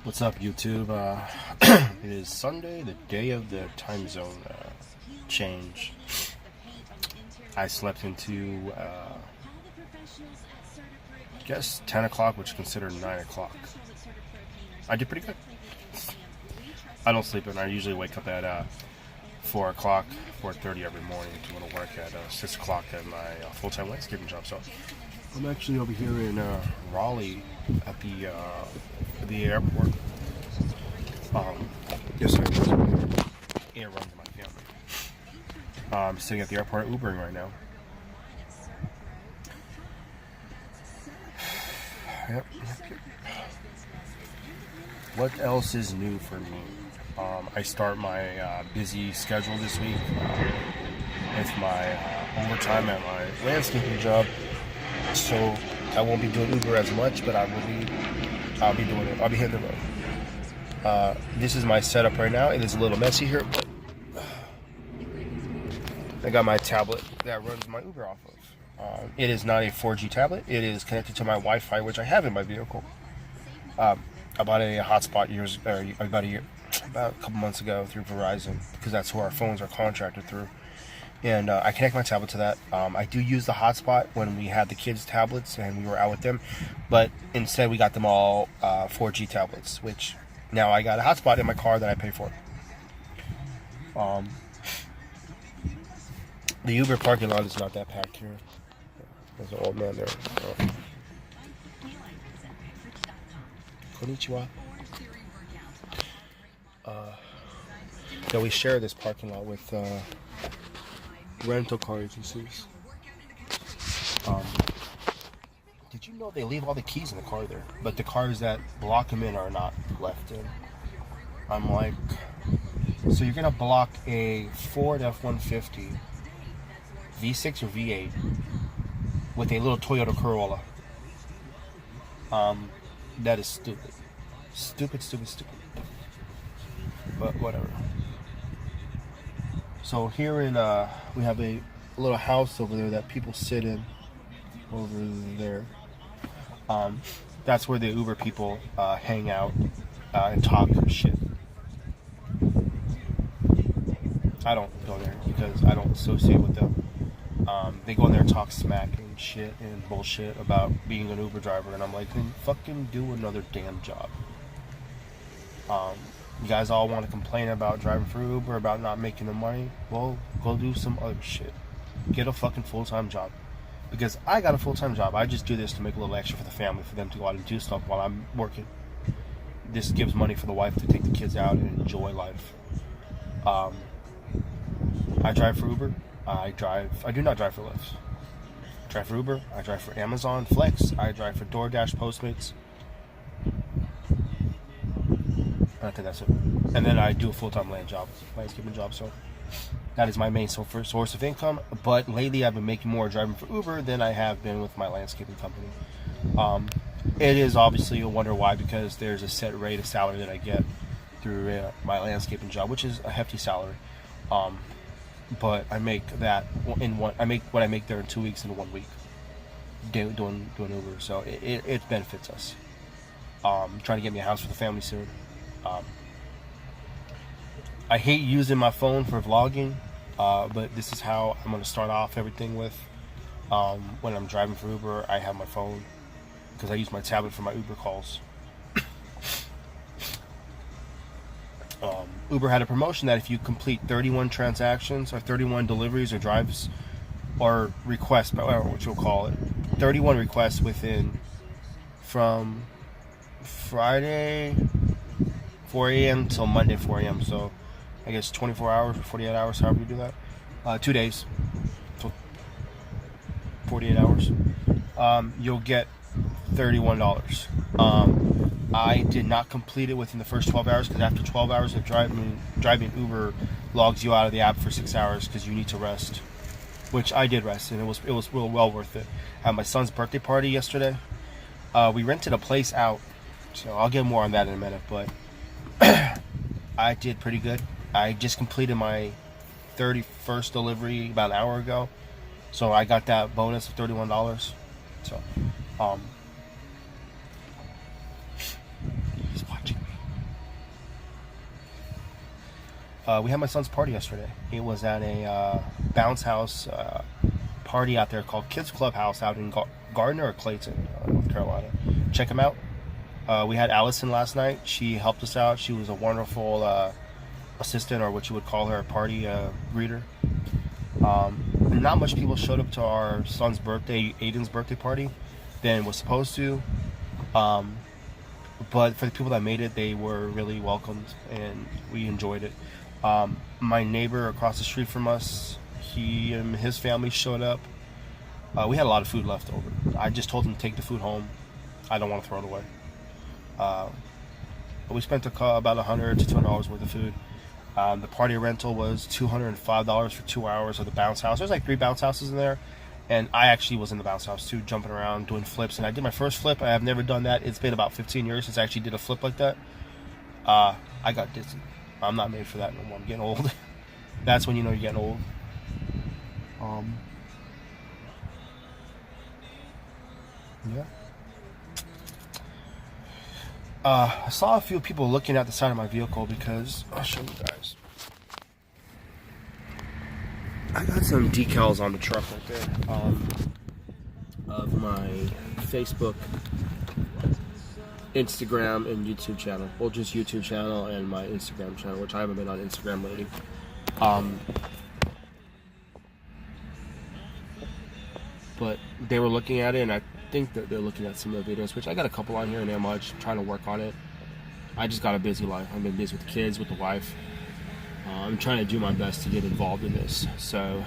What's up, YouTube? It is Sunday, the day of the time zone change. I slept into, I guess, 10 o'clock, which is considered 9 o'clock. I did pretty good. I don't sleep at night. I usually wake up at 4 o'clock, 4:30 every morning to go to work at 6 o'clock at my full-time landscaping job. So I'm actually over here in Raleigh at the airport. Yes, sir. Air runs my family. I'm sitting at the airport Ubering right now. Yep. What else is new for me? I start my busy schedule this week with my overtime at my landscaping job. So I won't be doing Uber as much, but I'll be doing it. I'll be hitting the road. This is my setup right now. It is a little messy here, but I got my tablet that runs my Uber off of. It is not a 4G tablet. It is connected to my Wi-Fi, which I have in my vehicle. I bought a hotspot about a couple months ago through Verizon, because that's who our phones are contracted through. And I connect my tablet to that. I do use the hotspot when we had the kids' tablets and we were out with them, but instead we got them all 4G tablets, which now I got a hotspot in my car that I pay for. The Uber parking lot is not that packed here. There's an old man there. Konnichiwa. Yeah, we share this parking lot with rental car agencies. Did you know they leave all the keys in the car there, but the cars that block them in are not left in? I'm like, so you're gonna block a Ford F-150 V6 or V8 with a little Toyota Corolla? That is stupid. Stupid. But whatever. So here in we have a little house over there that people sit in over there. That's where the Uber people hang out and talk shit. I don't go there because I don't associate with them. They go in there and talk smack and shit and bullshit about being an Uber driver, and I'm like, then fucking do another damn job. You guys all want to complain about driving for Uber, about not making the money. Well, go do some other shit. Get a fucking full-time job. Because I got a full-time job. I just do this to make a little extra for the family, for them to go out and do stuff while I'm working. This gives money for the wife to take the kids out and enjoy life. I drive for Uber. I do not drive for Lyft. I drive for Uber. I drive for Amazon Flex. I drive for DoorDash, Postmates. I think that's it. And then I do a full-time landscaping job. So that is my main source of income. But lately I've been making more driving for Uber than I have been with my landscaping company. It is obviously a wonder why, because there's a set rate of salary that I get through my landscaping job, which is a hefty salary. But I make that I make what I make there in 2 weeks in 1 week doing Uber. So it benefits us. Trying to get me a house for the family soon. I hate using my phone for vlogging, but this is how I'm going to start off everything with. When I'm driving for Uber, I have my phone because I use my tablet for my Uber calls. Uber had a promotion that if you complete 31 transactions or 31 deliveries or drives or requests, what you'll call it, 31 requests from Friday 4 a.m. till Monday 4 a.m. So I guess 24 hours, 48 hours, however you do that. 2 days, so 48 hours. You'll get $31. I did not complete it within the first 12 hours because after 12 hours of driving, Uber logs you out of the app for 6 hours because you need to rest, which I did rest, and it was real well worth it. I had my son's birthday party yesterday. We rented a place out, so I'll get more on that in a minute, but I did pretty good. I just completed my 31st delivery about an hour ago, so I got that bonus of $31. So, he's watching me. We had my son's party yesterday. It was at a bounce house party out there called Kids Clubhouse out in Gardner or Clayton, North Carolina. Check them out. We had Allison last night. She helped us out. She was a wonderful assistant, or what you would call her, a party greeter. Not much people showed up to our son's birthday, Aiden's birthday party, than was supposed to. But for the people that made it, they were really welcomed, and we enjoyed it. My neighbor across the street from us, he and his family showed up. We had a lot of food left over. I just told them to take the food home. I don't want to throw it away. We spent about $100 to $200 worth of food. The party rental was $205 for 2 hours of the bounce house. There's like 3 bounce houses in there, and I actually was in the bounce house too, jumping around, doing flips. And I did my first flip. I have never done that. It's been about 15 years since I actually did a flip like that. I got dizzy. I'm not made for that no more. I'm getting old. That's when you know you're getting old. Yeah. I saw a few people looking at the side of my vehicle because I'll show you guys. I got some decals on the truck right there of my Facebook, Instagram, and YouTube channel. Well, just YouTube channel and my Instagram channel, which I haven't been on Instagram lately. But they were looking at it, and I think that they're looking at some of the videos, which I got a couple on here and there much, trying to work on it. I just got a busy life. I've been busy with the kids, with the wife. I'm trying to do my best to get involved in this. So,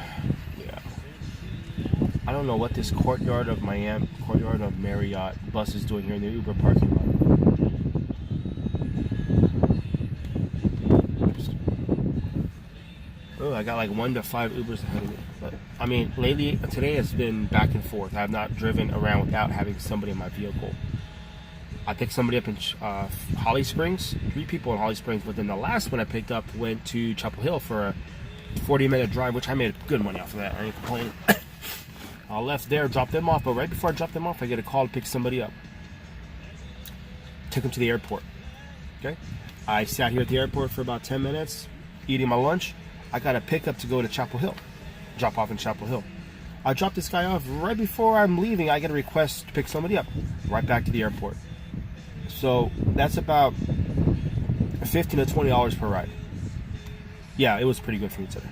yeah. I don't know what this Courtyard of Marriott bus is doing here in the Uber parking lot. Oh, I got like 1 to 5 Ubers ahead of me. But I mean, lately, today has been back and forth. I have not driven around without having somebody in my vehicle. I picked somebody up in Holly Springs, 3 people in Holly Springs, but then the last one I picked up went to Chapel Hill for a 40-minute drive, which I made good money off of that. I ain't complaining. I left there, dropped them off, but right before I dropped them off, I get a call to pick somebody up. Took them to the airport. Okay? I sat here at the airport for about 10 minutes, eating my lunch. I got a pickup to go to Chapel Hill. Drop off in Chapel Hill. I dropped this guy off right before I'm leaving. I get a request to pick somebody up. Right back to the airport. So that's about $15 to $20 per ride. Yeah, it was pretty good for me today.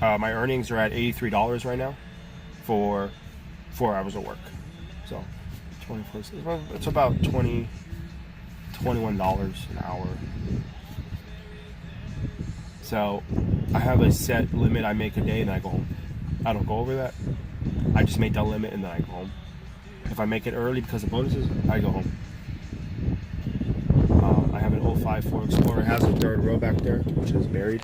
My earnings are at $83 right now for 4 hours of work. So 24. It's about $21 an hour. So I have a set limit I make a day, and I go home. I don't go over that. I just make that limit and then I go home. If I make it early because of bonuses, I go home. I have an 05 Ford Explorer. It has a third row back there, which is buried.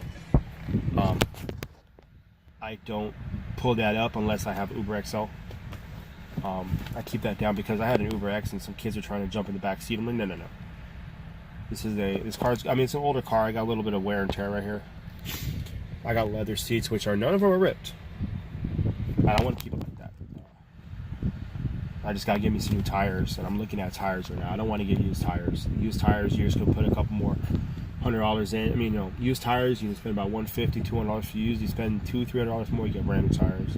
I don't pull that up unless I have Uber XL. I keep that down because I had an Uber X and some kids are trying to jump in the back seat. I'm like, no. This car's, I mean, it's an older car. I got a little bit of wear and tear right here. I got leather seats, which none of them are ripped. I don't want to keep it like that. I just got to get me some new tires, and I'm looking at tires right now. I don't want to get used tires. Used tires, you're just going to put a couple more $100 in. I mean, you know, used tires, you can spend about $150, $200 for used. You spend $200, $300 more, you get brand new tires.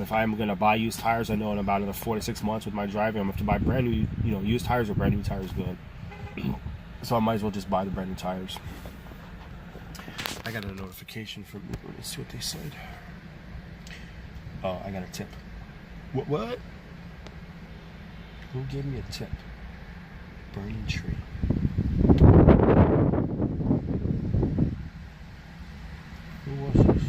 If I'm going to buy used tires, I know in about another 4 to 6 months with my driving, I'm going to have to buy brand new, used tires or brand new tires good. So I might as well just buy the brand new tires. I got a notification from Uber. Let's see what they said. Oh, I got a tip. What? Who gave me a tip? Burning tree. Who was this?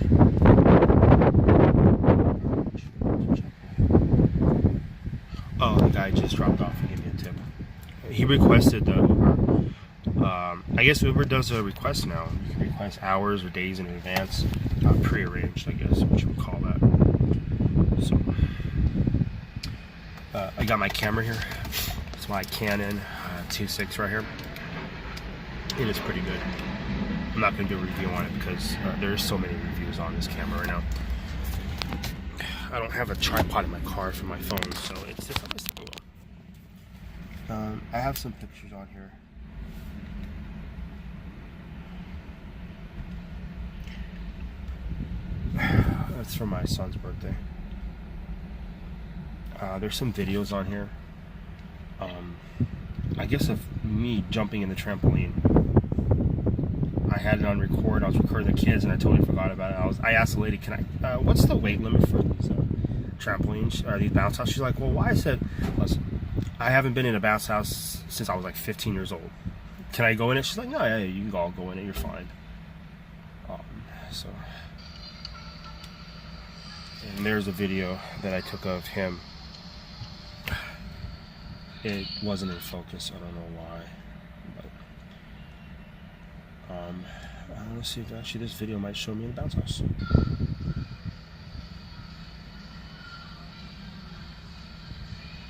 Oh, the guy just dropped off and gave me a tip. He requested the Uber. I guess Uber does a request now. You can request hours or days in advance. Pre-arranged, I guess, what you would call that. So, I got my camera here. It's my Canon 2.6 right here. It is pretty good. I'm not going to do a review on it because there's so many reviews on this camera right now. I don't have a tripod in my car for my phone, so it's just I have some pictures on here. That's for my son's birthday. There's some videos on here. I guess of me jumping in the trampoline. I had it on record. I was recording the kids, and I totally forgot about it. I asked the lady, "Can I? What's the weight limit for these trampolines or these bounce houses?" She's like, "Well, why?" I said, "Listen, I haven't been in a bounce house since I was like 15 years old. Can I go in it?" She's like, "No, yeah, you can all go in it. You're fine." So, and there's a video that I took of him. It wasn't in focus. I don't know why. But let's see if actually this video might show me in the bounce house.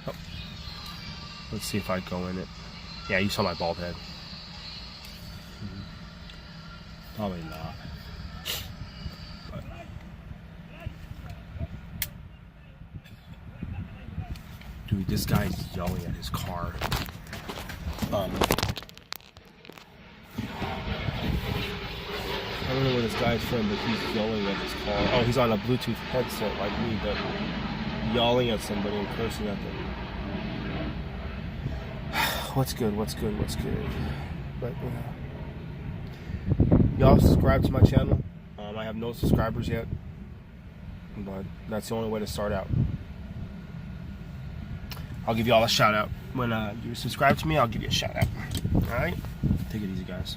Oh. Let's see if I go in it. Yeah, you saw my bald head. Probably not. But dude, this guy's yelling at his car. I don't know where this guy's from, but he's yelling at his car. Oh, he's on a Bluetooth headset like me, but yelling at somebody and cursing at them. What's good? What's good? What's good? But y'all subscribe to my channel. I have no subscribers yet, but that's the only way to start out. I'll give you all a shout out when you subscribe to me. I'll give you a shout out. All right, take it easy, guys.